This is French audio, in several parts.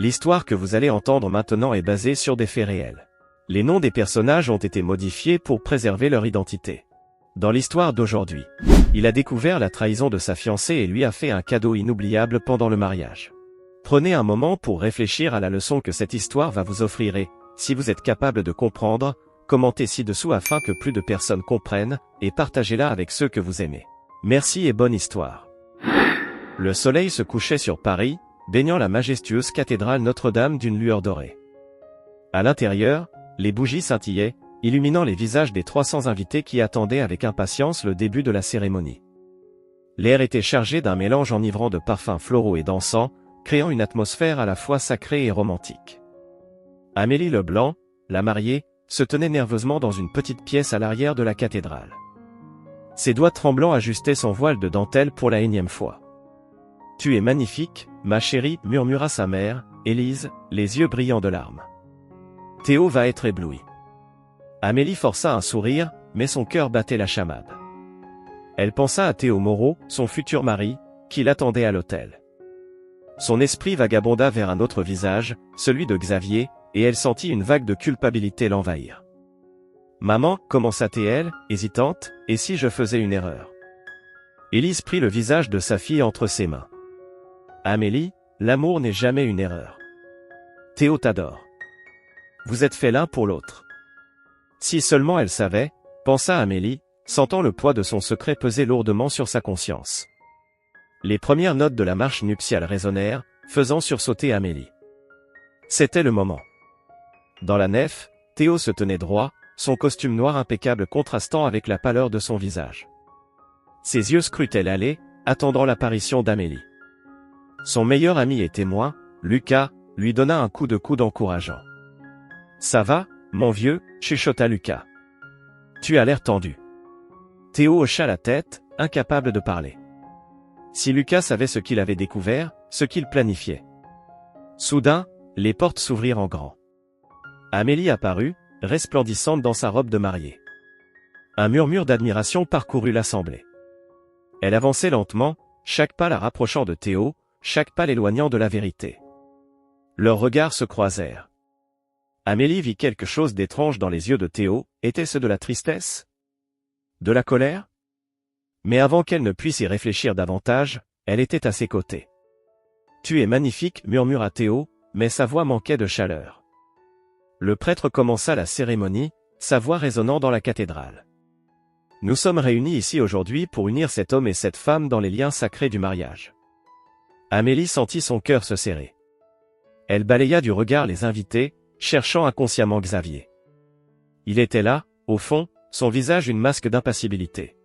L'histoire que vous allez entendre maintenant est basée sur des faits réels. Les noms des personnages ont été modifiés pour préserver leur identité. Dans l'histoire d'aujourd'hui, il a découvert la trahison de sa fiancée et lui a fait un cadeau inoubliable pendant le mariage. Prenez un moment pour réfléchir à la leçon que cette histoire va vous offrir et, si vous êtes capable de comprendre, commentez ci-dessous afin que plus de personnes comprennent, et partagez-la avec ceux que vous aimez. Merci et bonne histoire. Le soleil se couchait sur Paris, baignant la majestueuse cathédrale Notre-Dame d'une lueur dorée. À l'intérieur, les bougies scintillaient, illuminant les visages des 300 invités qui attendaient avec impatience le début de la cérémonie. L'air était chargé d'un mélange enivrant de parfums floraux et dansants, créant une atmosphère à la fois sacrée et romantique. Amélie Leblanc, la mariée, se tenait nerveusement dans une petite pièce à l'arrière de la cathédrale. Ses doigts tremblants ajustaient son voile de dentelle pour la énième fois. « Tu es magnifique, ma chérie », murmura sa mère, Élise, les yeux brillants de larmes. « Théo va être ébloui. » Amélie força un sourire, mais son cœur battait la chamade. Elle pensa à Théo Moreau, son futur mari, qui l'attendait à l'hôtel. Son esprit vagabonda vers un autre visage, celui de Xavier, et elle sentit une vague de culpabilité l'envahir. « Maman », commença-t-elle, hésitante, « et si je faisais une erreur ?» Élise prit le visage de sa fille entre ses mains. « Amélie, l'amour n'est jamais une erreur. Théo t'adore. Vous êtes faits l'un pour l'autre. » Si seulement elle savait, pensa Amélie, sentant le poids de son secret peser lourdement sur sa conscience. Les premières notes de la marche nuptiale résonnèrent, faisant sursauter Amélie. C'était le moment. Dans la nef, Théo se tenait droit, son costume noir impeccable contrastant avec la pâleur de son visage. Ses yeux scrutaient l'allée, attendant l'apparition d'Amélie. Son meilleur ami et témoin, Lucas, lui donna un coup de coude encourageant. « Ça va, mon vieux ?» chuchota Lucas. « Tu as l'air tendu. » Théo hocha la tête, incapable de parler. Si Lucas savait ce qu'il avait découvert, ce qu'il planifiait. Soudain, les portes s'ouvrirent en grand. Amélie apparut, resplendissante dans sa robe de mariée. Un murmure d'admiration parcourut l'assemblée. Elle avançait lentement, chaque pas la rapprochant de Théo, chaque pas l'éloignant de la vérité. Leurs regards se croisèrent. Amélie vit quelque chose d'étrange dans les yeux de Théo, était-ce de la tristesse? De la colère? Mais avant qu'elle ne puisse y réfléchir davantage, elle était à ses côtés. « Tu es magnifique » murmura Théo, mais sa voix manquait de chaleur. Le prêtre commença la cérémonie, sa voix résonnant dans la cathédrale. « Nous sommes réunis ici aujourd'hui pour unir cet homme et cette femme dans les liens sacrés du mariage. » Amélie sentit son cœur se serrer. Elle balaya du regard les invités, cherchant inconsciemment Xavier. Il était là, au fond, son visage une masque d'impassibilité.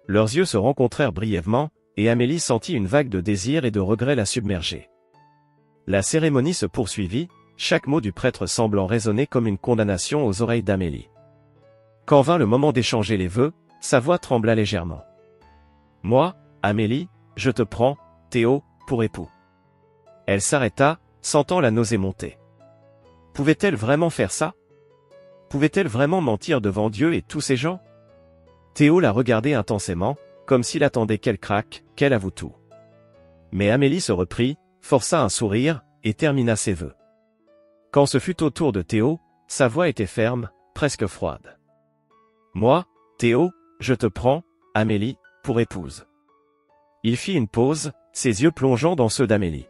Leurs yeux se rencontrèrent brièvement, et Amélie sentit une vague de désir et de regret la submerger. La cérémonie se poursuivit, chaque mot du prêtre semblant résonner comme une condamnation aux oreilles d'Amélie. Quand vint le moment d'échanger les vœux, sa voix trembla légèrement. « Moi, Amélie, je te prends, Théo, pour époux. » Elle s'arrêta, sentant la nausée monter. Pouvait-elle vraiment faire ça? Pouvait-elle vraiment mentir devant Dieu et tous ces gens? Théo la regardait intensément, comme s'il attendait qu'elle craque, qu'elle avoue tout. Mais Amélie se reprit, força un sourire, et termina ses vœux. Quand ce fut au tour de Théo, sa voix était ferme, presque froide. « Moi, Théo, je te prends, Amélie, pour épouse. » Il fit une pause, ses yeux plongeant dans ceux d'Amélie.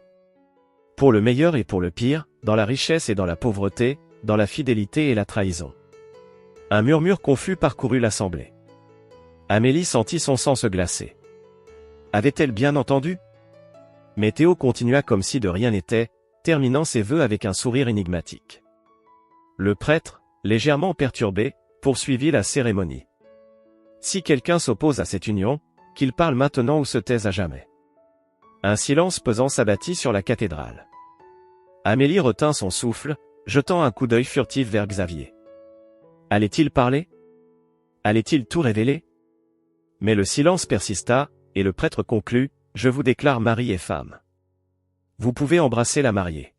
Pour le meilleur et pour le pire, dans la richesse et dans la pauvreté, dans la fidélité et la trahison. Un murmure confus parcourut l'assemblée. Amélie sentit son sang se glacer. Avait-elle bien entendu? Mais Théo continua comme si de rien n'était, terminant ses vœux avec un sourire énigmatique. Le prêtre, légèrement perturbé, poursuivit la cérémonie. Si quelqu'un s'oppose à cette union, qu'il parle maintenant ou se taise à jamais. Un silence pesant s'abattit sur la cathédrale. Amélie retint son souffle, jetant un coup d'œil furtif vers Xavier. Allait-il parler? Allait-il tout révéler? Mais le silence persista, et le prêtre conclut, « Je vous déclare mari et femme. Vous pouvez embrasser la mariée. »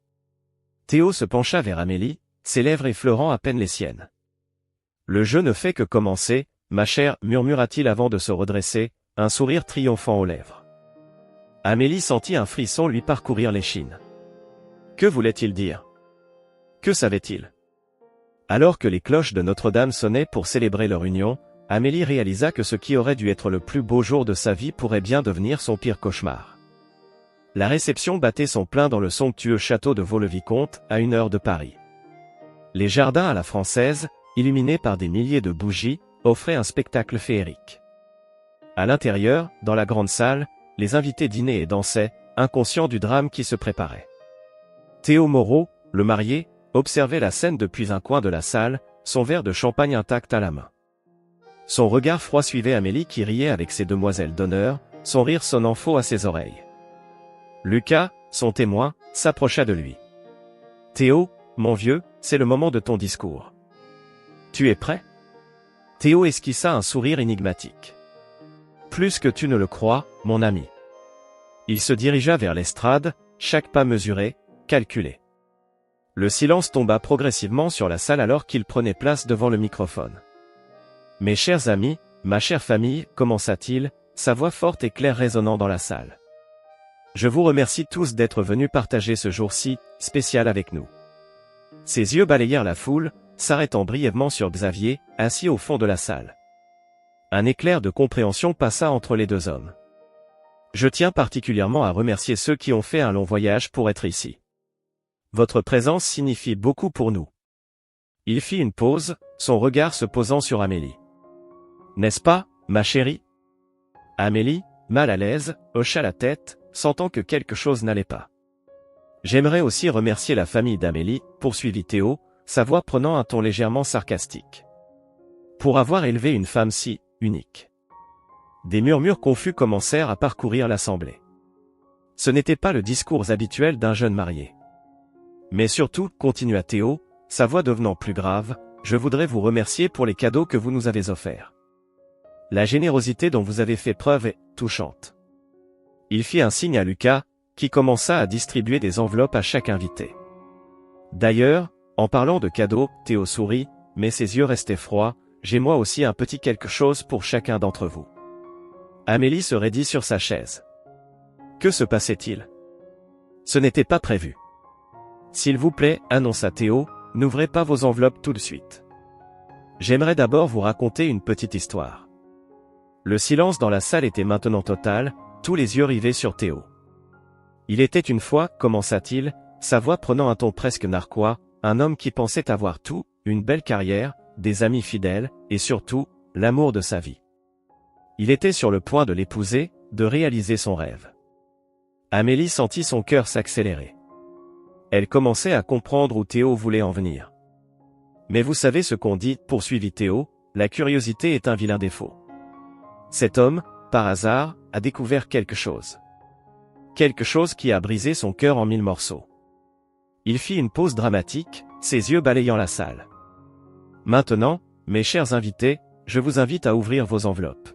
Théo se pencha vers Amélie, ses lèvres effleurant à peine les siennes. « Le jeu ne fait que commencer, ma chère, » murmura-t-il avant de se redresser, un sourire triomphant aux lèvres. Amélie sentit un frisson lui parcourir l'échine. Que voulait-il dire? Que savait-il? Alors que les cloches de Notre-Dame sonnaient pour célébrer leur union, Amélie réalisa que ce qui aurait dû être le plus beau jour de sa vie pourrait bien devenir son pire cauchemar. La réception battait son plein dans le somptueux château de Vaux-le-Vicomte, à 1 heure de Paris. Les jardins à la française, illuminés par des milliers de bougies, offraient un spectacle féerique. À l'intérieur, dans la grande salle, les invités dînaient et dansaient, inconscients du drame qui se préparait. Théo Moreau, le marié, observait la scène depuis un coin de la salle, son verre de champagne intact à la main. Son regard froid suivait Amélie qui riait avec ses demoiselles d'honneur, son rire sonnant faux à ses oreilles. Lucas, son témoin, s'approcha de lui. « Théo, mon vieux, c'est le moment de ton discours. Tu es prêt ?» Théo esquissa un sourire énigmatique. « Plus que tu ne le crois, mon ami. » Il se dirigea vers l'estrade, chaque pas mesuré, calculé. Le silence tomba progressivement sur la salle alors qu'il prenait place devant le microphone. « Mes chers amis, ma chère famille, commença-t-il, sa voix forte et claire résonnant dans la salle. Je vous remercie tous d'être venus partager ce jour-ci spécial avec nous. » Ses yeux balayèrent la foule, s'arrêtant brièvement sur Xavier, assis au fond de la salle. Un éclair de compréhension passa entre les deux hommes. « Je tiens particulièrement à remercier ceux qui ont fait un long voyage pour être ici. Votre présence signifie beaucoup pour nous. » Il fit une pause, son regard se posant sur Amélie. « N'est-ce pas, ma chérie ?» Amélie, mal à l'aise, hocha la tête, sentant que quelque chose n'allait pas. « J'aimerais aussi remercier la famille d'Amélie, poursuivit Théo, sa voix prenant un ton légèrement sarcastique. Pour avoir élevé une femme si unique. » Des murmures confus commencèrent à parcourir l'assemblée. Ce n'était pas le discours habituel d'un jeune marié. Mais surtout, continua Théo, sa voix devenant plus grave, je voudrais vous remercier pour les cadeaux que vous nous avez offerts. La générosité dont vous avez fait preuve est touchante. Il fit un signe à Lucas, qui commença à distribuer des enveloppes à chaque invité. D'ailleurs, en parlant de cadeaux, Théo sourit, mais ses yeux restaient froids, j'ai moi aussi un petit quelque chose pour chacun d'entre vous. Amélie se raidit sur sa chaise. Que se passait-il? Ce n'était pas prévu. S'il vous plaît, annonça Théo, n'ouvrez pas vos enveloppes tout de suite. J'aimerais d'abord vous raconter une petite histoire. Le silence dans la salle était maintenant total, tous les yeux rivés sur Théo. Il était une fois, commença-t-il, sa voix prenant un ton presque narquois, un homme qui pensait avoir tout, une belle carrière, des amis fidèles, et surtout, l'amour de sa vie. Il était sur le point de l'épouser, de réaliser son rêve. Amélie sentit son cœur s'accélérer. Elle commençait à comprendre où Théo voulait en venir. Mais vous savez ce qu'on dit, poursuivit Théo, la curiosité est un vilain défaut. Cet homme, par hasard, a découvert quelque chose. Quelque chose qui a brisé son cœur en 1000 morceaux. Il fit une pause dramatique, ses yeux balayant la salle. Maintenant, mes chers invités, je vous invite à ouvrir vos enveloppes.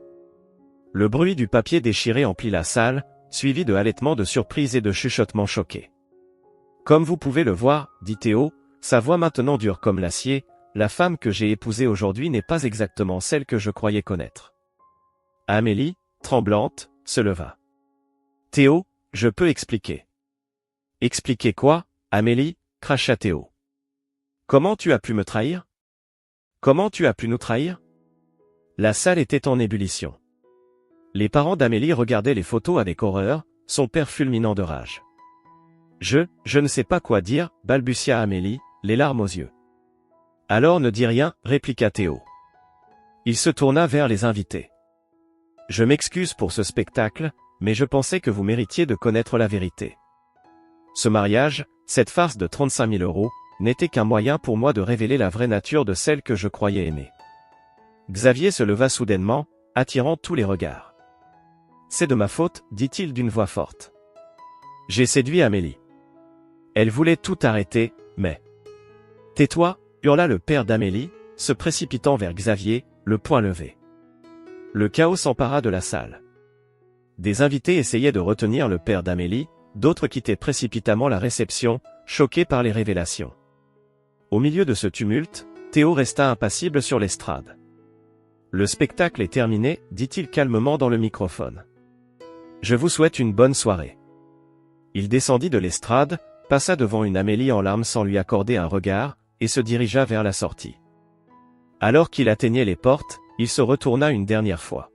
Le bruit du papier déchiré emplit la salle, suivi de halètements de surprise et de chuchotements choqués. Comme vous pouvez le voir, dit Théo, sa voix maintenant dure comme l'acier, la femme que j'ai épousée aujourd'hui n'est pas exactement celle que je croyais connaître. Amélie, tremblante, se leva. Théo, je peux expliquer. Expliquer quoi, Amélie, cracha Théo. Comment tu as pu me trahir? Comment tu as pu nous trahir? La salle était en ébullition. Les parents d'Amélie regardaient les photos avec horreur, son père fulminant de rage. Je ne sais pas quoi dire, balbutia Amélie, les larmes aux yeux. Alors ne dis rien, répliqua Théo. Il se tourna vers les invités. Je m'excuse pour ce spectacle, mais je pensais que vous méritiez de connaître la vérité. Ce mariage, cette farce de 35 000 €, n'était qu'un moyen pour moi de révéler la vraie nature de celle que je croyais aimer. Xavier se leva soudainement, attirant tous les regards. C'est de ma faute, dit-il d'une voix forte. J'ai séduit Amélie. Elle voulait tout arrêter, mais... Tais-toi, hurla le père d'Amélie, se précipitant vers Xavier, le poing levé. Le chaos s'empara de la salle. Des invités essayaient de retenir le père d'Amélie, d'autres quittaient précipitamment la réception, choqués par les révélations. Au milieu de ce tumulte, Théo resta impassible sur l'estrade. Le spectacle est terminé, dit-il calmement dans le microphone. Je vous souhaite une bonne soirée. Il descendit de l'estrade, passa devant une Amélie en larmes sans lui accorder un regard, et se dirigea vers la sortie. Alors qu'il atteignait les portes, il se retourna une dernière fois.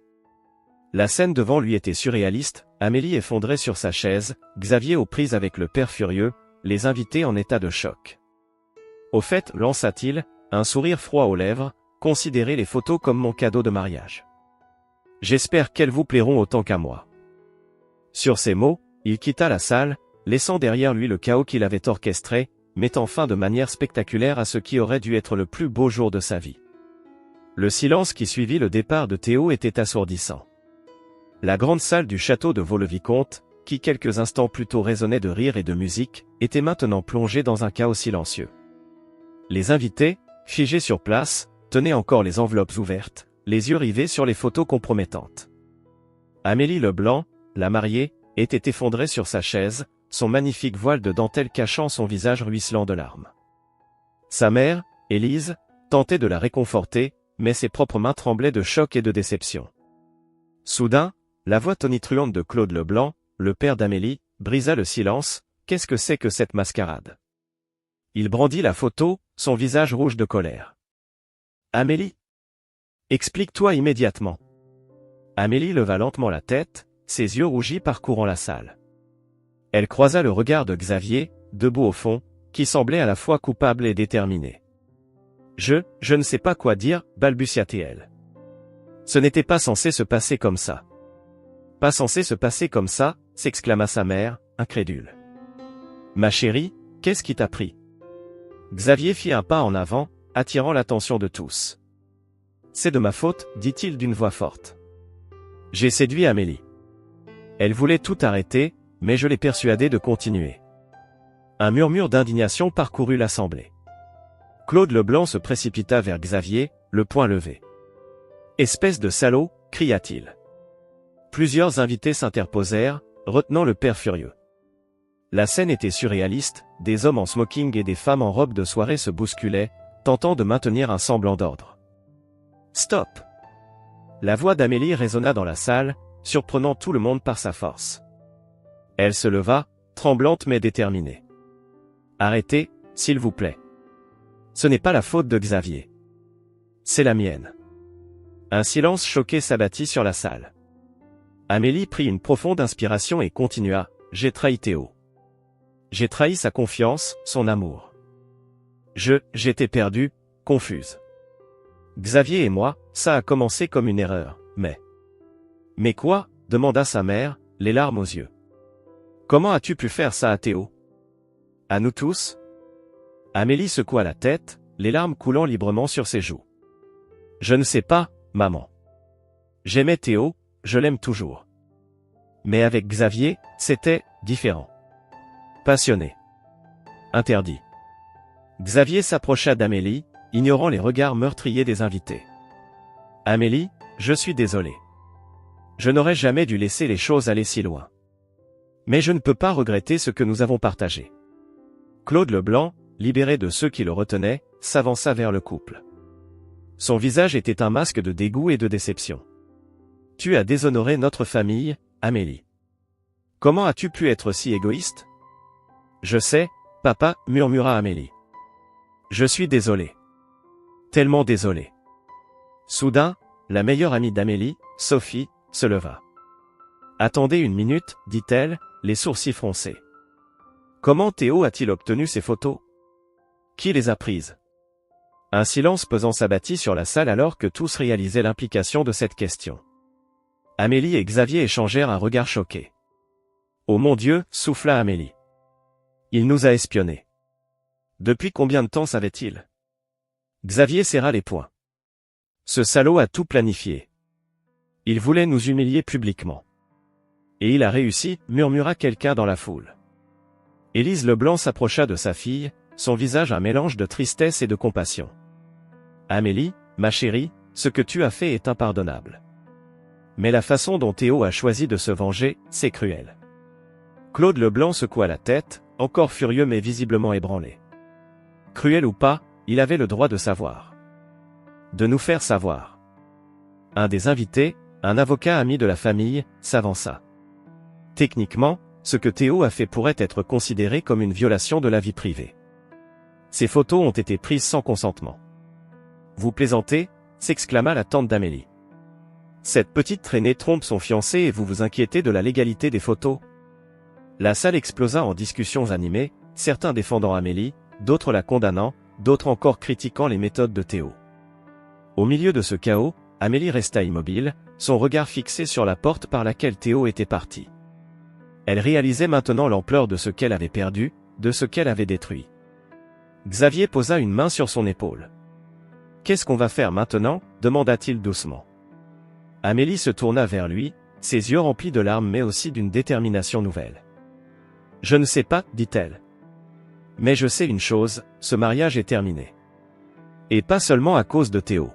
La scène devant lui était surréaliste, Amélie effondrée sur sa chaise, Xavier aux prises avec le père furieux, les invités en état de choc. Au fait, lança-t-il, un sourire froid aux lèvres, considérez les photos comme mon cadeau de mariage. J'espère qu'elles vous plairont autant qu'à moi. Sur ces mots, il quitta la salle, laissant derrière lui le chaos qu'il avait orchestré, mettant fin de manière spectaculaire à ce qui aurait dû être le plus beau jour de sa vie. Le silence qui suivit le départ de Théo était assourdissant. La grande salle du château de Vaux-le-Vicomte, qui quelques instants plus tôt résonnait de rire et de musique, était maintenant plongée dans un chaos silencieux. Les invités, figés sur place, tenaient encore les enveloppes ouvertes, les yeux rivés sur les photos compromettantes. Amélie Leblanc, la mariée, était effondrée sur sa chaise, son magnifique voile de dentelle cachant son visage ruisselant de larmes. Sa mère, Élise, tentait de la réconforter, mais ses propres mains tremblaient de choc et de déception. Soudain, la voix tonitruante de Claude Leblanc, le père d'Amélie, brisa le silence. Qu'est-ce que c'est que cette mascarade? Il brandit la photo, son visage rouge de colère. Amélie? Explique-toi immédiatement. Amélie leva lentement la tête, ses yeux rougis parcourant la salle. Elle croisa le regard de Xavier, debout au fond, qui semblait à la fois coupable et déterminé. Je ne sais pas quoi dire, balbutia-t-elle. Ce n'était pas censé se passer comme ça. Pas censé se passer comme ça, s'exclama sa mère, incrédule. Ma chérie, qu'est-ce qui t'a pris? Xavier fit un pas en avant, attirant l'attention de tous. C'est de ma faute, dit-il d'une voix forte. J'ai séduit Amélie. Elle voulait tout arrêter, mais je l'ai persuadée de continuer. Un murmure d'indignation parcourut l'assemblée. Claude Leblanc se précipita vers Xavier, le poing levé. Espèce de salaud, cria-t-il. Plusieurs invités s'interposèrent, retenant le père furieux. La scène était surréaliste, des hommes en smoking et des femmes en robe de soirée se bousculaient, tentant de maintenir un semblant d'ordre. Stop! La voix d'Amélie résonna dans la salle, surprenant tout le monde par sa force. Elle se leva, tremblante mais déterminée. Arrêtez, s'il vous plaît. Ce n'est pas la faute de Xavier. C'est la mienne. Un silence choqué s'abattit sur la salle. Amélie prit une profonde inspiration et continua, j'ai trahi Théo. J'ai trahi sa confiance, son amour. J'étais perdue, confuse. Xavier et moi, ça a commencé comme une erreur, mais... Mais quoi? Demanda sa mère, les larmes aux yeux. Comment as-tu pu faire ça à Théo? À nous tous? Amélie secoua la tête, les larmes coulant librement sur ses joues. Je ne sais pas, maman. J'aimais Théo, je l'aime toujours. Mais avec Xavier, c'était différent. Passionné. Interdit. Xavier s'approcha d'Amélie, ignorant les regards meurtriers des invités. Amélie, je suis désolé. Je n'aurais jamais dû laisser les choses aller si loin. Mais je ne peux pas regretter ce que nous avons partagé. Claude Leblanc, libéré de ceux qui le retenaient, s'avança vers le couple. Son visage était un masque de dégoût et de déception. Tu as déshonoré notre famille, Amélie. Comment as-tu pu être si égoïste? Je sais, papa, murmura Amélie. Je suis désolé. Tellement désolé. Soudain, la meilleure amie d'Amélie, Sophie, se leva. Attendez une minute, dit-elle, les sourcils froncés. Comment Théo a-t-il obtenu ces photos? Qui les a prises? Un silence pesant s'abattit sur la salle alors que tous réalisaient l'implication de cette question. Amélie et Xavier échangèrent un regard choqué. Oh mon Dieu, souffla Amélie. Il nous a espionnés. Depuis combien de temps savait-il? Xavier serra les poings. Ce salaud a tout planifié. Il voulait nous humilier publiquement. Et il a réussi, murmura quelqu'un dans la foule. Élise Leblanc s'approcha de sa fille, son visage un mélange de tristesse et de compassion. Amélie, ma chérie, ce que tu as fait est impardonnable. Mais la façon dont Théo a choisi de se venger, c'est cruel. Claude Leblanc secoua la tête, encore furieux mais visiblement ébranlé. Cruel ou pas, il avait le droit de savoir. De nous faire savoir. Un des invités, un avocat ami de la famille, s'avança. Techniquement, ce que Théo a fait pourrait être considéré comme une violation de la vie privée. Ces photos ont été prises sans consentement. Vous plaisantez, s'exclama la tante d'Amélie. Cette petite traînée trompe son fiancé et vous vous inquiétez de la légalité des photos? La salle explosa en discussions animées, certains défendant Amélie, d'autres la condamnant, d'autres encore critiquant les méthodes de Théo. Au milieu de ce chaos, Amélie resta immobile, son regard fixé sur la porte par laquelle Théo était parti. Elle réalisait maintenant l'ampleur de ce qu'elle avait perdu, de ce qu'elle avait détruit. Xavier posa une main sur son épaule. « Qu'est-ce qu'on va faire maintenant » demanda-t-il doucement. Amélie se tourna vers lui, ses yeux remplis de larmes mais aussi d'une détermination nouvelle. « Je ne sais pas, dit-elle. Mais je sais une chose, ce mariage est terminé. Et pas seulement à cause de Théo. »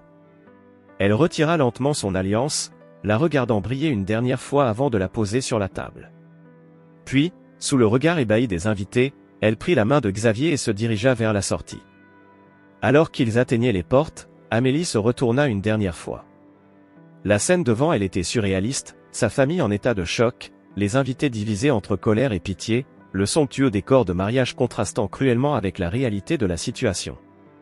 Elle retira lentement son alliance, la regardant briller une dernière fois avant de la poser sur la table. Puis, sous le regard ébahi des invités, elle prit la main de Xavier et se dirigea vers la sortie. Alors qu'ils atteignaient les portes, Amélie se retourna une dernière fois. La scène devant elle était surréaliste, sa famille en état de choc, les invités divisés entre colère et pitié, le somptueux décor de mariage contrastant cruellement avec la réalité de la situation.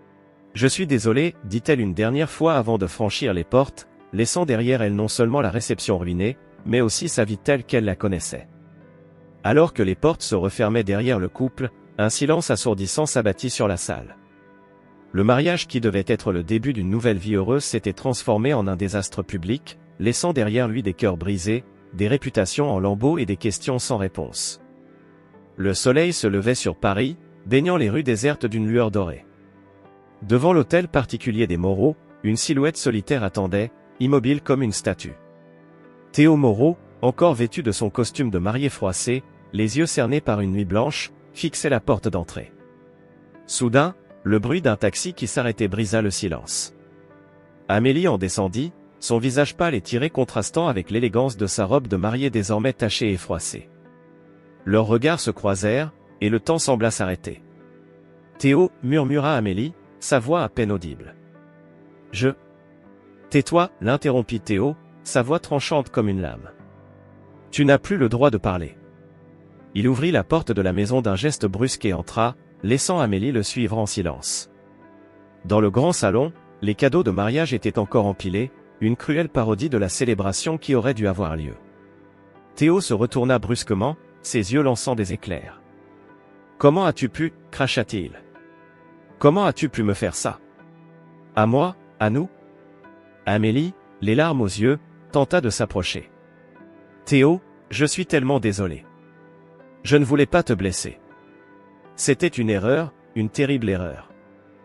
« Je suis désolée, dit-elle une dernière fois avant de franchir les portes, laissant derrière elle non seulement la réception ruinée, mais aussi sa vie telle qu'elle la connaissait. Alors que les portes se refermaient derrière le couple, un silence assourdissant s'abattit sur la salle. Le mariage qui devait être le début d'une nouvelle vie heureuse s'était transformé en un désastre public, laissant derrière lui des cœurs brisés, des réputations en lambeaux et des questions sans réponse. Le soleil se levait sur Paris, baignant les rues désertes d'une lueur dorée. Devant l'hôtel particulier des Moreau, une silhouette solitaire attendait, immobile comme une statue. Théo Moreau, encore vêtu de son costume de mariée froissé, les yeux cernés par une nuit blanche, fixait la porte d'entrée. Soudain, le bruit d'un taxi qui s'arrêtait brisa le silence. Amélie en descendit, son visage pâle et tiré contrastant avec l'élégance de sa robe de mariée désormais tachée et froissée. Leurs regards se croisèrent, et le temps sembla s'arrêter. « Théo, murmura Amélie, sa voix à peine audible. « Je... » « Tais-toi, l'interrompit Théo, sa voix tranchante comme une lame. « Tu n'as plus le droit de parler. » Il ouvrit la porte de la maison d'un geste brusque et entra, laissant Amélie le suivre en silence. Dans le grand salon, les cadeaux de mariage étaient encore empilés, une cruelle parodie de la célébration qui aurait dû avoir lieu. Théo se retourna brusquement, ses yeux lançant des éclairs. « Comment as-tu pu » cracha-t-il. « Comment as-tu pu me faire ça? À moi, à nous ?» Amélie, les larmes aux yeux, tenta de s'approcher. « Théo, je suis tellement désolé. Je ne voulais pas te blesser. C'était une erreur, une terrible erreur. »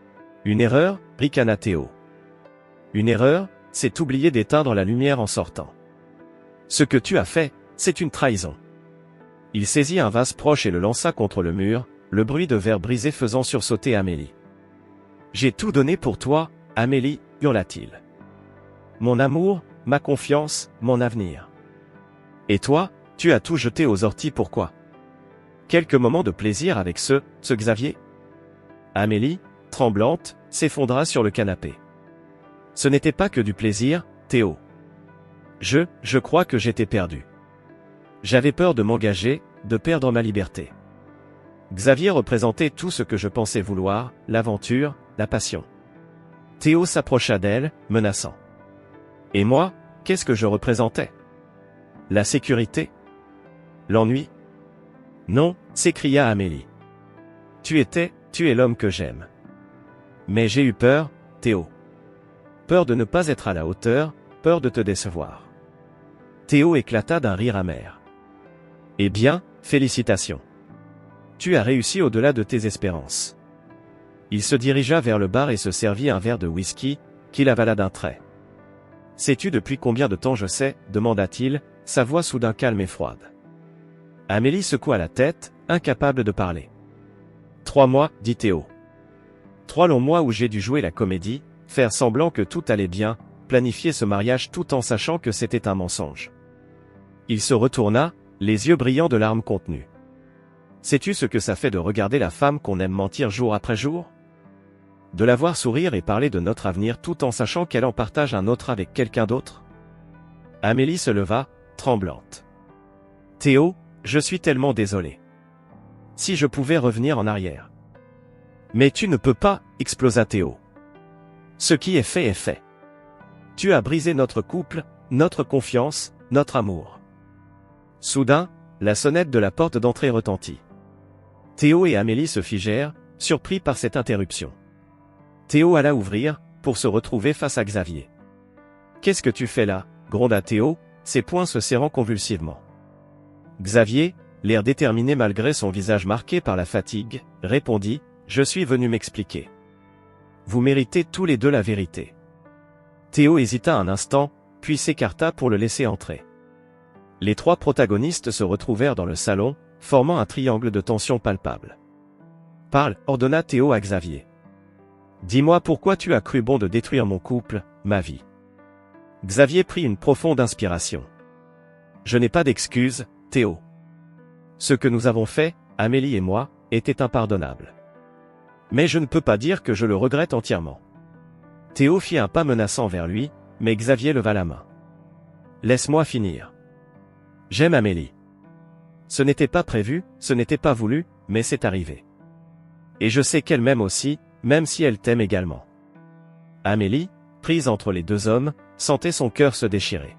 « Une erreur » ricana Théo. « Une erreur, c'est oublier d'éteindre la lumière en sortant. Ce que tu as fait, c'est une trahison. » Il saisit un vase proche et le lança contre le mur, le bruit de verre brisé faisant sursauter Amélie. « J'ai tout donné pour toi, Amélie, hurla-t-il. Mon amour, ma confiance, mon avenir. Et toi, tu as tout jeté aux orties pourquoi? Quelques moments de plaisir avec ce Xavier? Amélie, tremblante, s'effondra sur le canapé. Ce n'était pas que du plaisir, Théo. Je crois que j'étais perdu. J'avais peur de m'engager, de perdre ma liberté. Xavier représentait tout ce que je pensais vouloir, l'aventure, la passion. Théo s'approcha d'elle, menaçant. Et moi, qu'est-ce que je représentais? La sécurité? L'ennui? Non, s'écria Amélie. Tu es l'homme que j'aime. Mais j'ai eu peur, Théo. Peur de ne pas être à la hauteur, peur de te décevoir. Théo éclata d'un rire amer. Eh bien, félicitations. Tu as réussi au-delà de tes espérances. Il se dirigea vers le bar et se servit un verre de whisky, qu'il avala d'un trait. Sais-tu depuis combien de temps je sais, demanda-t-il, sa voix soudain calme et froide. Amélie secoua la tête, incapable de parler. 3 mois, dit Théo. 3 longs mois où j'ai dû jouer la comédie, faire semblant que tout allait bien, planifier ce mariage tout en sachant que c'était un mensonge. Il se retourna, les yeux brillants de larmes contenues. Sais-tu ce que ça fait de regarder la femme qu'on aime mentir jour après jour? De la voir sourire et parler de notre avenir tout en sachant qu'elle en partage un autre avec quelqu'un d'autre? Amélie se leva, tremblante. Théo, Je suis tellement désolé. Si je pouvais revenir en arrière. Mais tu ne peux pas, explosa Théo. Ce qui est fait est fait. Tu as brisé notre couple, notre confiance, notre amour. Soudain, la sonnette de la porte d'entrée retentit. Théo et Amélie se figèrent, surpris par cette interruption. Théo alla ouvrir, pour se retrouver face à Xavier. « Qu'est-ce que tu fais là ?» gronda Théo, ses poings se serrant convulsivement. Xavier, l'air déterminé malgré son visage marqué par la fatigue, répondit « Je suis venu m'expliquer. Vous méritez tous les deux la vérité. » Théo hésita un instant, puis s'écarta pour le laisser entrer. Les trois protagonistes se retrouvèrent dans le salon, formant un triangle de tension palpable. « Parle, ordonna Théo à Xavier. Dis-moi pourquoi tu as cru bon de détruire mon couple, ma vie. » Xavier prit une profonde inspiration. « Je n'ai pas d'excuses, Théo. Ce que nous avons fait, Amélie et moi, était impardonnable. Mais je ne peux pas dire que je le regrette entièrement. » Théo fit un pas menaçant vers lui, mais Xavier leva la main. « Laisse-moi finir. J'aime Amélie. Ce n'était pas prévu, ce n'était pas voulu, mais c'est arrivé. Et je sais qu'elle m'aime aussi, même si elle t'aime également. » Amélie, prise entre les deux hommes, sentait son cœur se déchirer.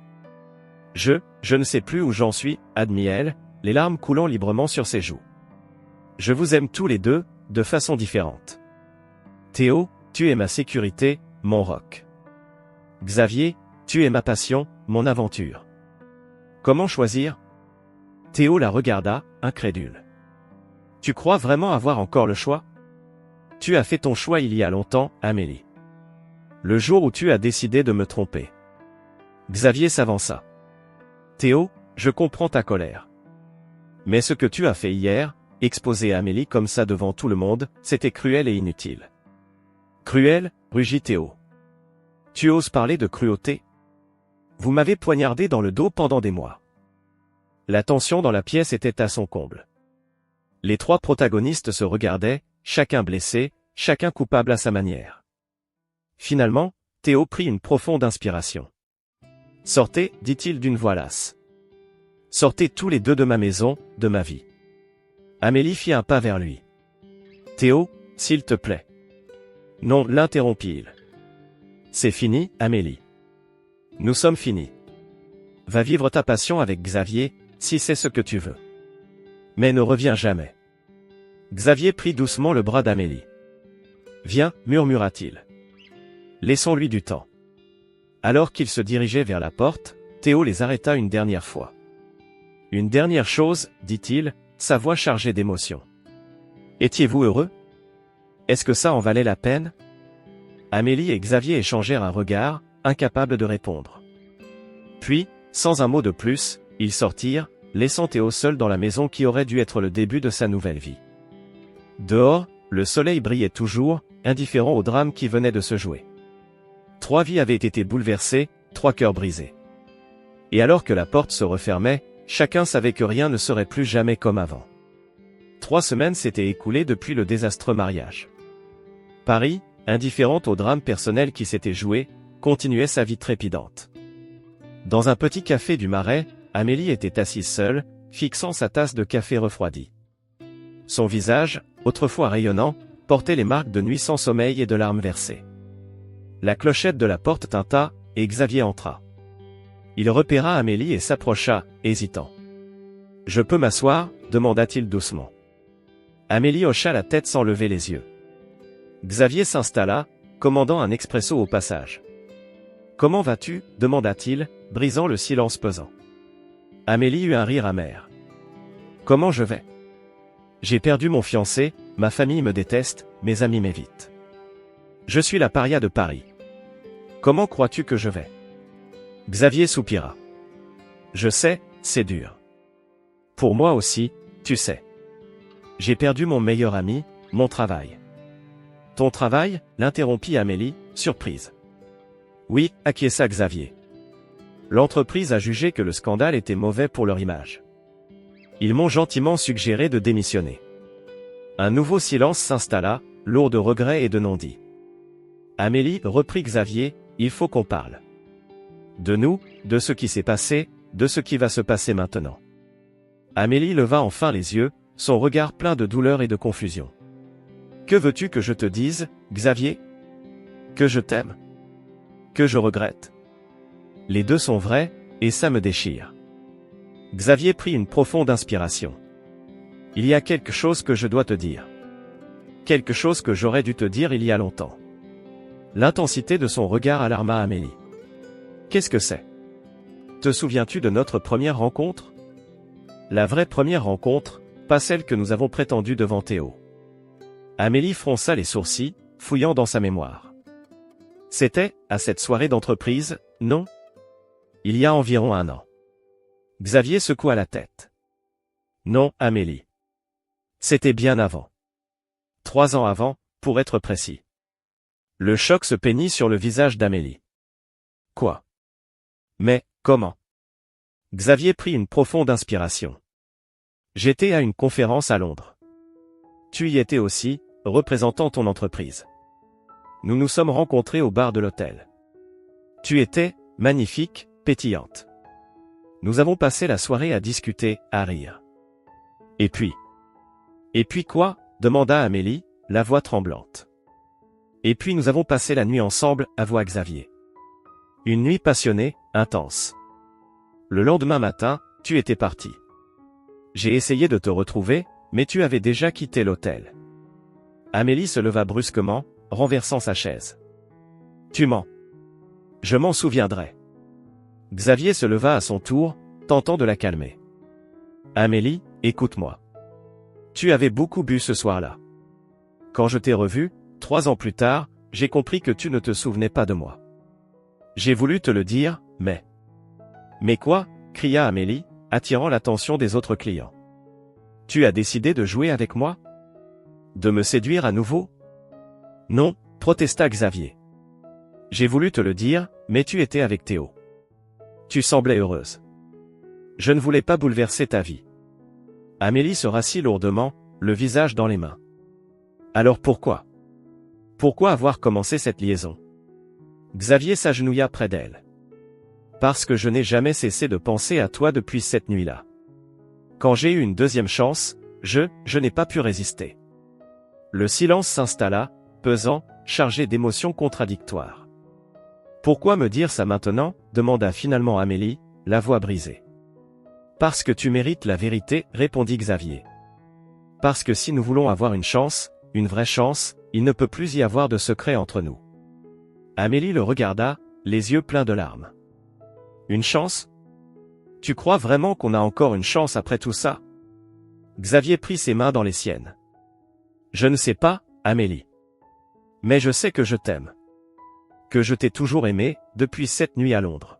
« Je ne sais plus où j'en suis, » admit-elle, les larmes coulant librement sur ses joues. « Je vous aime tous les deux, de façon différente. Théo, tu es ma sécurité, mon roc. Xavier, tu es ma passion, mon aventure. Comment choisir ?» Théo la regarda, incrédule. « Tu crois vraiment avoir encore le choix ? Tu as fait ton choix il y a longtemps, Amélie. Le jour où tu as décidé de me tromper. » Xavier s'avança. « Théo, je comprends ta colère. Mais ce que tu as fait hier, exposer Amélie comme ça devant tout le monde, c'était cruel et inutile. » « Cruel ?» rugit Théo. « Tu oses parler de cruauté ? Vous m'avez poignardé dans le dos pendant des mois. » La tension dans la pièce était à son comble. Les trois protagonistes se regardaient, chacun blessé, chacun coupable à sa manière. Finalement, Théo prit une profonde inspiration. « Sortez, dit-il d'une voix lasse. Sortez tous les deux de ma maison, de ma vie. » Amélie fit un pas vers lui. « Théo, s'il te plaît. » « Non, l'interrompit-il. C'est fini, Amélie. Nous sommes finis. Va vivre ta passion avec Xavier, si c'est ce que tu veux. Mais ne reviens jamais. » Xavier prit doucement le bras d'Amélie. « Viens, murmura-t-il. Laissons-lui du temps. » Alors qu'ils se dirigeaient vers la porte, Théo les arrêta une dernière fois. « Une dernière chose, dit-il, sa voix chargée d'émotion. Étiez-vous heureux ? Est-ce que ça en valait la peine ?» Amélie et Xavier échangèrent un regard, incapables de répondre. Puis, sans un mot de plus, ils sortirent, laissant Théo seul dans la maison qui aurait dû être le début de sa nouvelle vie. Dehors, le soleil brillait toujours, indifférent au drame qui venait de se jouer. Trois vies avaient été bouleversées, trois cœurs brisés. Et alors que la porte se refermait, chacun savait que rien ne serait plus jamais comme avant. 3 semaines s'étaient écoulées depuis le désastreux mariage. Paris, indifférente au drame personnel qui s'était joué, continuait sa vie trépidante. Dans un petit café du Marais, Amélie était assise seule, fixant sa tasse de café refroidi. Son visage, autrefois rayonnant, portait les marques de nuit sans sommeil et de larmes versées. La clochette de la porte tinta, et Xavier entra. Il repéra Amélie et s'approcha, hésitant. « Je peux m'asseoir » demanda-t-il doucement. Amélie hocha la tête sans lever les yeux. Xavier s'installa, commandant un expresso au passage. « Comment vas-tu » demanda-t-il, brisant le silence pesant. Amélie eut un rire amer. « Comment je vais ? J'ai perdu mon fiancé, ma famille me déteste, mes amis m'évitent. Je suis la paria de Paris. Comment crois-tu que je vais ? » Xavier soupira. « Je sais, c'est dur. Pour moi aussi, tu sais. J'ai perdu mon meilleur ami, mon travail. » « Ton travail » l'interrompit Amélie, surprise. « Oui » acquiesça Xavier. L'entreprise a jugé que le scandale était mauvais pour leur image. Ils m'ont gentiment suggéré de démissionner. Un nouveau silence s'installa, lourd de regrets et de non-dits. Amélie, reprit Xavier, il faut qu'on parle. De nous, de ce qui s'est passé, de ce qui va se passer maintenant. Amélie leva enfin les yeux, son regard plein de douleur et de confusion. Que veux-tu que je te dise, Xavier? Que je t'aime? Que je regrette? Les deux sont vrais, et ça me déchire. Xavier prit une profonde inspiration. Il y a quelque chose que je dois te dire. Quelque chose que j'aurais dû te dire il y a longtemps. L'intensité de son regard alarma Amélie. Qu'est-ce que c'est? Te souviens-tu de notre première rencontre? La vraie première rencontre, pas celle que nous avons prétendue devant Théo. Amélie fronça les sourcils, fouillant dans sa mémoire. C'était, à cette soirée d'entreprise, non? Il y a environ 1 an. Xavier secoua la tête. Non, Amélie. C'était bien avant. 3 ans avant, pour être précis. Le choc se peignit sur le visage d'Amélie. Quoi? Mais, comment? Xavier prit une profonde inspiration. J'étais à une conférence à Londres. Tu y étais aussi, représentant ton entreprise. Nous nous sommes rencontrés au bar de l'hôtel. Tu étais, magnifique, pétillante. Nous avons passé la soirée à discuter, à rire. Et puis? Et puis quoi? Demanda Amélie, la voix tremblante. Et puis nous avons passé la nuit ensemble, avoua Xavier. Une nuit passionnée, intense. Le lendemain matin, tu étais parti. J'ai essayé de te retrouver, mais tu avais déjà quitté l'hôtel. Amélie se leva brusquement, renversant sa chaise. Tu mens. Je m'en souviendrai. Xavier se leva à son tour, tentant de la calmer. Amélie, écoute-moi. Tu avais beaucoup bu ce soir-là. Quand je t'ai revu, 3 ans plus tard, j'ai compris que tu ne te souvenais pas de moi. J'ai voulu te le dire, mais... Mais quoi? Cria Amélie, attirant l'attention des autres clients. Tu as décidé de jouer avec moi? De me séduire à nouveau? Non, protesta Xavier. J'ai voulu te le dire, mais tu étais avec Théo. Tu semblais heureuse. Je ne voulais pas bouleverser ta vie. Amélie se rassit lourdement, le visage dans les mains. Alors pourquoi? Pourquoi avoir commencé cette liaison? Xavier s'agenouilla près d'elle. Parce que je n'ai jamais cessé de penser à toi depuis cette nuit-là. Quand j'ai eu une deuxième chance, je n'ai pas pu résister. Le silence s'installa, pesant, chargé d'émotions contradictoires. Pourquoi me dire ça maintenant? Demanda finalement Amélie, la voix brisée. Parce que tu mérites la vérité, répondit Xavier. Parce que si nous voulons avoir une chance, une vraie chance, il ne peut plus y avoir de secret entre nous. Amélie le regarda, les yeux pleins de larmes. Une chance? Tu crois vraiment qu'on a encore une chance après tout ça? Xavier prit ses mains dans les siennes. Je ne sais pas, Amélie. Mais je sais que je t'aime. Que je t'ai toujours aimé, depuis cette nuit à Londres.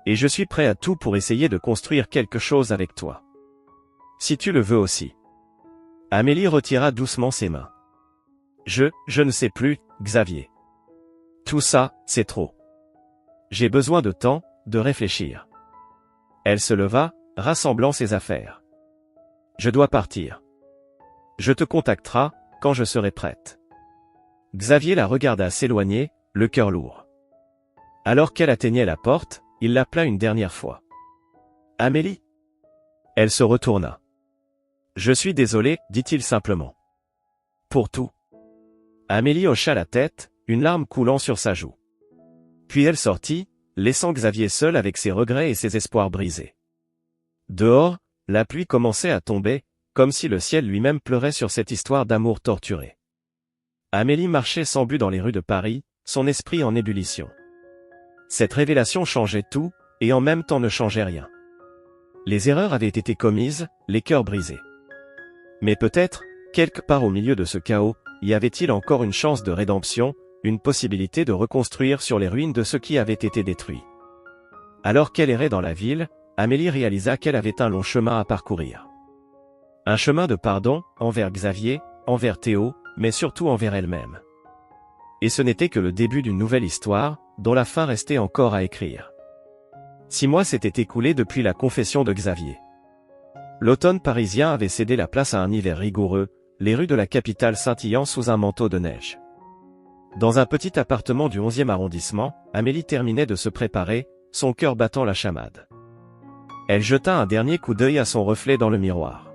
Et je suis prêt à tout pour essayer de construire quelque chose avec toi. Si tu le veux aussi. Amélie retira doucement ses mains. Je ne sais plus, Xavier. Tout ça, c'est trop. J'ai besoin de temps, de réfléchir. Elle se leva, rassemblant ses affaires. Je dois partir. Je te contacterai, quand je serai prête. Xavier la regarda s'éloigner, le cœur lourd. Alors qu'elle atteignait la porte, il l'appela une dernière fois. Amélie? Elle se retourna. Je suis désolé, dit-il simplement. Pour tout. Amélie hocha la tête, une larme coulant sur sa joue. Puis elle sortit, laissant Xavier seul avec ses regrets et ses espoirs brisés. Dehors, la pluie commençait à tomber, comme si le ciel lui-même pleurait sur cette histoire d'amour torturé. Amélie marchait sans but dans les rues de Paris, son esprit en ébullition. Cette révélation changeait tout, et en même temps ne changeait rien. Les erreurs avaient été commises, les cœurs brisés. Mais peut-être, quelque part au milieu de ce chaos, y avait-il encore une chance de rédemption, une possibilité de reconstruire sur les ruines de ce qui avait été détruit. Alors qu'elle errait dans la ville, Amélie réalisa qu'elle avait un long chemin à parcourir. Un chemin de pardon, envers Xavier, envers Théo, mais surtout envers elle-même. Et ce n'était que le début d'une nouvelle histoire, dont la fin restait encore à écrire. 6 mois s'étaient écoulés depuis la confession de Xavier. L'automne parisien avait cédé la place à un hiver rigoureux, les rues de la capitale scintillant sous un manteau de neige. Dans un petit appartement du 11e arrondissement, Amélie terminait de se préparer, son cœur battant la chamade. Elle jeta un dernier coup d'œil à son reflet dans le miroir.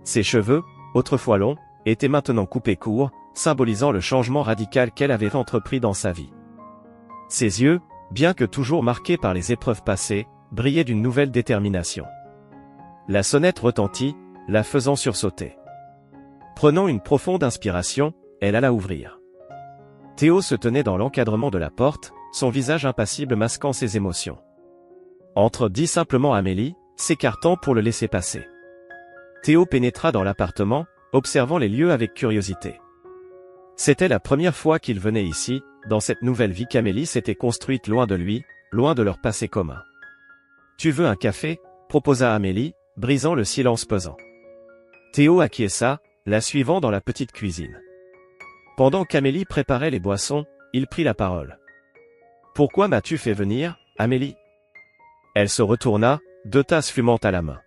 Ses cheveux, autrefois longs, étaient maintenant coupés courts, symbolisant le changement radical qu'elle avait entrepris dans sa vie. Ses yeux, bien que toujours marqués par les épreuves passées, brillaient d'une nouvelle détermination. La sonnette retentit, la faisant sursauter. Prenant une profonde inspiration, elle alla ouvrir. Théo se tenait dans l'encadrement de la porte, son visage impassible masquant ses émotions. « Entre » dit simplement Amélie, s'écartant pour le laisser passer. Théo pénétra dans l'appartement, observant les lieux avec curiosité. C'était la première fois qu'il venait ici, dans cette nouvelle vie qu'Amélie s'était construite loin de lui, loin de leur passé commun. « Tu veux un café ?» proposa Amélie, brisant le silence pesant. Théo acquiesça, la suivant dans la petite cuisine. Pendant qu'Amélie préparait les boissons, il prit la parole. « Pourquoi m'as-tu fait venir, Amélie ?» Elle se retourna, 2 tasses fumantes à la main.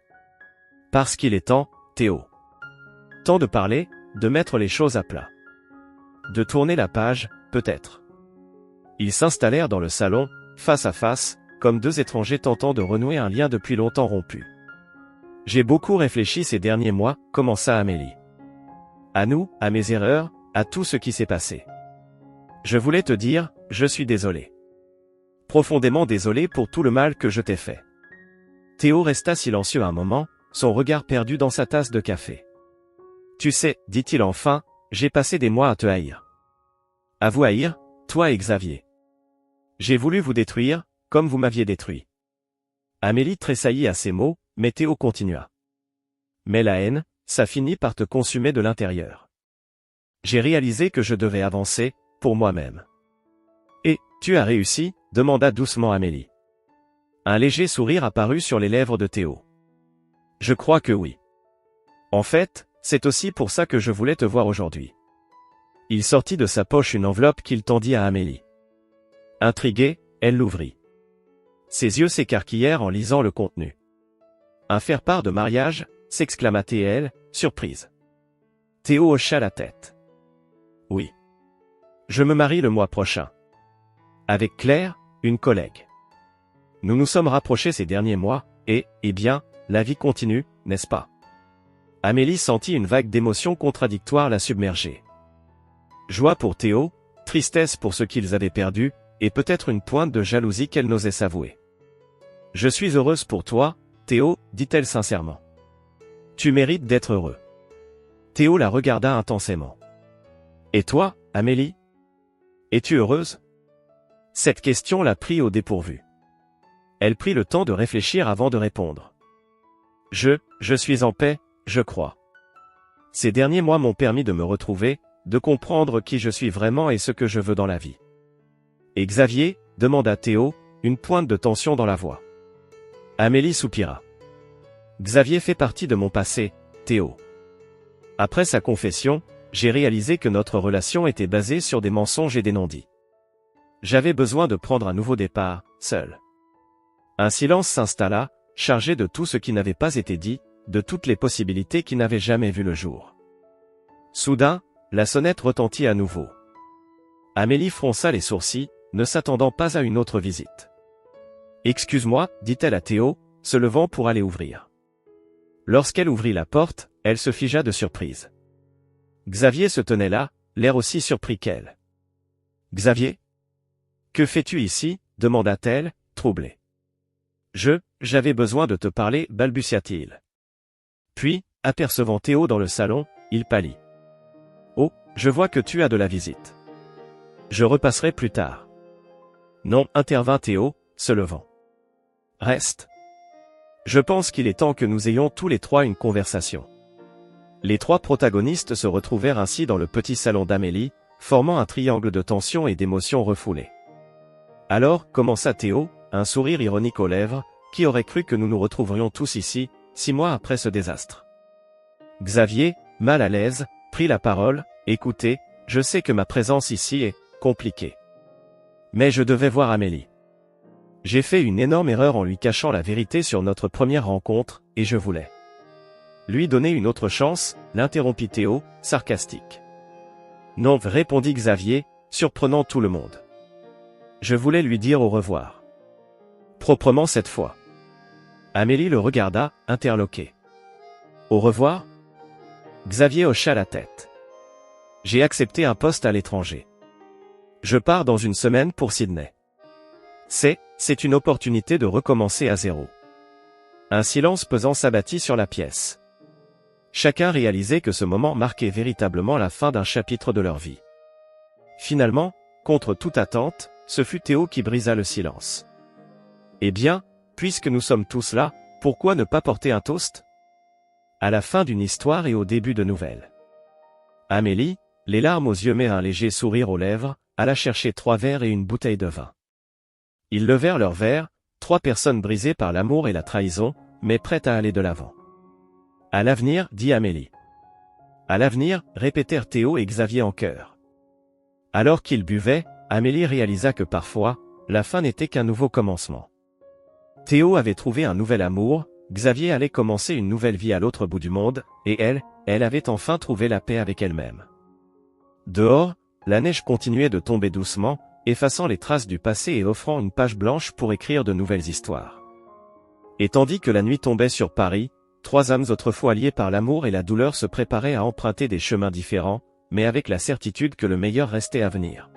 « Parce qu'il est temps, Théo. Temps de parler, de mettre les choses à plat. De tourner la page, peut-être. » Ils s'installèrent dans le salon, face à face, comme 2 étrangers tentant de renouer un lien depuis longtemps rompu. « J'ai beaucoup réfléchi ces derniers mois, » commença Amélie. « À nous, à mes erreurs, à tout ce qui s'est passé. Je voulais te dire, je suis désolé. Profondément désolé pour tout le mal que je t'ai fait. » Théo resta silencieux un moment, son regard perdu dans sa tasse de café. « Tu sais, dit-il enfin, j'ai passé des mois à te haïr. À vous haïr, toi et Xavier. J'ai voulu vous détruire, comme vous m'aviez détruit. » Amélie tressaillit à ces mots, mais Théo continua. « Mais la haine, ça finit par te consumer de l'intérieur. J'ai réalisé que je devais avancer, pour moi-même. »« Et, tu as réussi ?» demanda doucement Amélie. Un léger sourire apparut sur les lèvres de Théo. « Je crois que oui. En fait, c'est aussi pour ça que je voulais te voir aujourd'hui. » Il sortit de sa poche une enveloppe qu'il tendit à Amélie. Intriguée, elle l'ouvrit. Ses yeux s'écarquillèrent en lisant le contenu. « Un faire-part de mariage ?» s'exclama-t-elle, surprise. Théo hocha la tête. « Oui. Je me marie le mois prochain. Avec Claire, une collègue. Nous nous sommes rapprochés ces derniers mois, et, eh bien, la vie continue, n'est-ce pas ?» Amélie sentit une vague d'émotions contradictoires la submerger. Joie pour Théo, tristesse pour ce qu'ils avaient perdu, et peut-être une pointe de jalousie qu'elle n'osait s'avouer. « Je suis heureuse pour toi, Théo, dit-elle sincèrement. Tu mérites d'être heureux. » Théo la regarda intensément. « Et toi, Amélie? Es-tu heureuse ?» Cette question la prit au dépourvu. Elle prit le temps de réfléchir avant de répondre. « Je suis en paix, je crois. Ces derniers mois m'ont permis de me retrouver, de comprendre qui je suis vraiment et ce que je veux dans la vie. » « Et Xavier ?» demanda Théo, une pointe de tension dans la voix. Amélie soupira. « Xavier fait partie de mon passé, Théo. Après sa confession, j'ai réalisé que notre relation était basée sur des mensonges et des non-dits. J'avais besoin de prendre un nouveau départ, seul. » Un silence s'installa, chargé de tout ce qui n'avait pas été dit, de toutes les possibilités qui n'avaient jamais vu le jour. Soudain, la sonnette retentit à nouveau. Amélie fronça les sourcils, ne s'attendant pas à une autre visite. « Excuse-moi, dit-elle à Théo, se levant pour aller ouvrir. Lorsqu'elle ouvrit la porte, elle se figea de surprise. Xavier se tenait là, l'air aussi surpris qu'elle. « Xavier ? Que fais-tu ici ?» demanda-t-elle, troublée. « J'avais besoin de te parler, balbutia-t-il. Puis, apercevant Théo dans le salon, il pâlit. « Oh, je vois que tu as de la visite. Je repasserai plus tard. » « Non, intervint Théo, se levant. Reste. Je pense qu'il est temps que nous ayons tous les 3 une conversation. » Les 3 protagonistes se retrouvèrent ainsi dans le petit salon d'Amélie, formant un triangle de tension et d'émotions refoulées. « Alors, commença Théo, un sourire ironique aux lèvres, qui aurait cru que nous nous retrouverions tous ici, 6 mois après ce désastre. » Xavier, mal à l'aise, prit la parole. « Écoutez, je sais que ma présence ici est compliquée. Mais je devais voir Amélie. J'ai fait une énorme erreur en lui cachant la vérité sur notre première rencontre, et je voulais lui donner une autre chance, » l'interrompit Théo, sarcastique. « Non, » répondit Xavier, surprenant tout le monde. « Je voulais lui dire au revoir. Proprement cette fois. Amélie le regarda, interloquée. Au revoir? Xavier hocha la tête. J'ai accepté un poste à l'étranger. Je pars dans une semaine pour Sydney. C'est une opportunité de recommencer à zéro. Un silence pesant s'abattit sur la pièce. Chacun réalisait que ce moment marquait véritablement la fin d'un chapitre de leur vie. Finalement, contre toute attente, ce fut Théo qui brisa le silence. Eh bien, puisque nous sommes tous là, pourquoi ne pas porter un toast? À la fin d'une histoire et au début de nouvelles. Amélie, les larmes aux yeux mais un léger sourire aux lèvres, alla chercher 3 verres et une bouteille de vin. Ils levèrent leurs verres, 3 personnes brisées par l'amour et la trahison, mais prêtes à aller de l'avant. À l'avenir, dit Amélie. À l'avenir, répétèrent Théo et Xavier en chœur. Alors qu'ils buvaient, Amélie réalisa que parfois, la fin n'était qu'un nouveau commencement. Théo avait trouvé un nouvel amour, Xavier allait commencer une nouvelle vie à l'autre bout du monde, et elle avait enfin trouvé la paix avec elle-même. Dehors, la neige continuait de tomber doucement, effaçant les traces du passé et offrant une page blanche pour écrire de nouvelles histoires. Et tandis que la nuit tombait sur Paris, 3 âmes autrefois liées par l'amour et la douleur se préparaient à emprunter des chemins différents, mais avec la certitude que le meilleur restait à venir.